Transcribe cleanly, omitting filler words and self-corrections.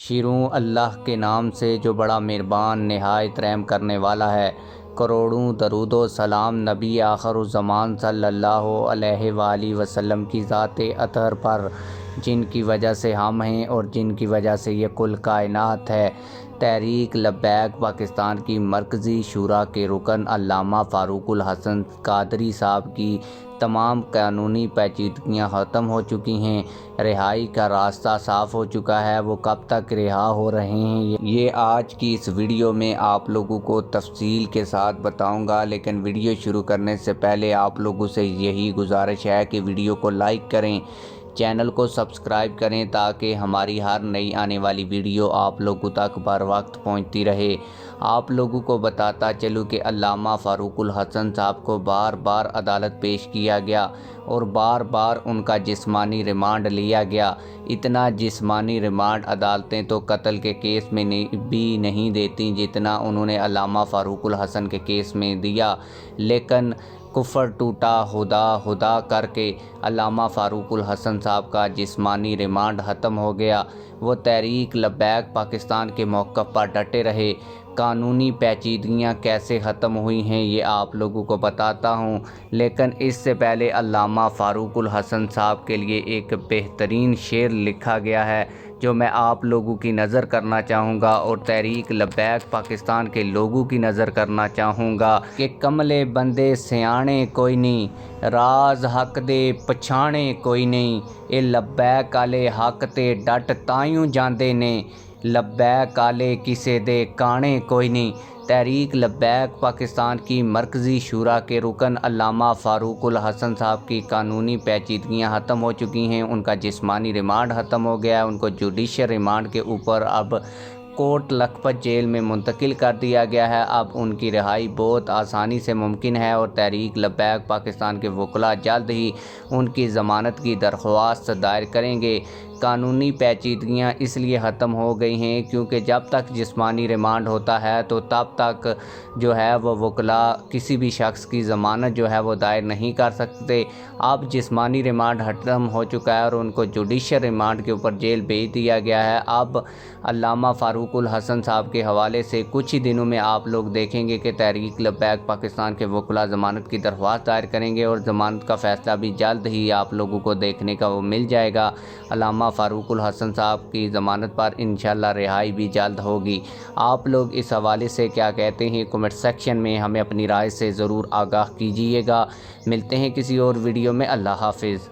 شروع اللہ کے نام سے جو بڑا مہربان نہایت رحم کرنے والا ہے۔ کروڑوں درود و سلام نبی آخر الزمان صلی اللہ علیہ وآلہ وسلم کی ذات اطہر پر، جن کی وجہ سے ہم ہیں اور جن کی وجہ سے یہ کل کائنات ہے۔ تحریک لبیک پاکستان کی مرکزی شورا کے رکن علامہ فاروق الحسن قادری صاحب کی تمام قانونی پیچیدگیاں ختم ہو چکی ہیں۔ رہائی کا راستہ صاف ہو چکا ہے۔ وہ کب تک رہا ہو رہے ہیں یہ آج کی اس ویڈیو میں آپ لوگوں کو تفصیل کے ساتھ بتاؤں گا، لیکن ویڈیو شروع کرنے سے پہلے آپ لوگوں سے یہی گزارش ہے کہ ویڈیو کو لائک کریں، چینل کو سبسکرائب کریں تاکہ ہماری ہر نئی آنے والی ویڈیو آپ لوگوں تک بر وقت پہنچتی رہے۔ آپ لوگوں کو بتاتا چلوں کہ علامہ فاروق الحسن صاحب کو بار بار عدالت پیش کیا گیا اور بار بار ان کا جسمانی ریمانڈ لیا گیا۔ اتنا جسمانی ریمانڈ عدالتیں تو قتل کے کیس میں بھی نہیں دیتی جتنا انہوں نے علامہ فاروق الحسن کے کیس میں دیا، لیکن کفر ٹوٹا ہدا ہدا کر کے علامہ فاروق الحسن صاحب کا جسمانی ریمانڈ ختم ہو گیا۔ وہ تحریک لبیک پاکستان کے موقف پر ڈٹے رہے۔ قانونی پیچیدگیاں کیسے ختم ہوئی ہیں یہ آپ لوگوں کو بتاتا ہوں، لیکن اس سے پہلے علامہ فاروق الحسن صاحب کے لیے ایک بہترین شعر لکھا گیا ہے جو میں آپ لوگوں کی نظر کرنا چاہوں گا اور تحریک لبیک پاکستان کے لوگوں کی نظر کرنا چاہوں گا کہ کملے بندے سیانے کوئی نہیں، راز حق دے پچھانے کوئی نہیں، اے لبیک آلے حق تے ڈٹ تائیوں جاندے نے، لبیک آلے کسے دے کانے کوئی نہیں۔ تحریک لبیک پاکستان کی مرکزی شورا کے رکن علامہ فاروق الحسن صاحب کی قانونی پیچیدگیاں ختم ہو چکی ہیں۔ ان کا جسمانی ریمانڈ ختم ہو گیا ہے۔ ان کو جوڈیشل ریمانڈ کے اوپر اب کوٹ لکھپت جیل میں منتقل کر دیا گیا ہے۔ اب ان کی رہائی بہت آسانی سے ممکن ہے اور تحریک لبیک پاکستان کے وکلاء جلد ہی ان کی ضمانت کی درخواست دائر کریں گے۔ قانونی پیچیدگیاں اس لیے ختم ہو گئی ہیں کیونکہ جب تک جسمانی ریمانڈ ہوتا ہے تو تب تک جو ہے وہ وکلاء کسی بھی شخص کی ضمانت جو ہے وہ دائر نہیں کر سکتے۔ اب جسمانی ریمانڈ ختم ہو چکا ہے اور ان کو جوڈیشل ریمانڈ کے اوپر جیل بھیج دیا گیا ہے۔ اب علامہ فاروق الحسن صاحب کے حوالے سے کچھ ہی دنوں میں آپ لوگ دیکھیں گے کہ تحریک لبیک پاکستان کے وکلاء ضمانت کی درخواست دائر کریں گے اور ضمانت کا فیصلہ بھی جلد ہی آپ لوگوں کو دیکھنے کا وہ مل جائے گا۔ علامہ فاروق الحسن صاحب کی ضمانت پر انشاءاللہ رہائی بھی جلد ہوگی۔ آپ لوگ اس حوالے سے کیا کہتے ہیں کمنٹ سیکشن میں ہمیں اپنی رائے سے ضرور آگاہ کیجیے گا۔ ملتے ہیں کسی اور ویڈیو میں۔ اللہ حافظ۔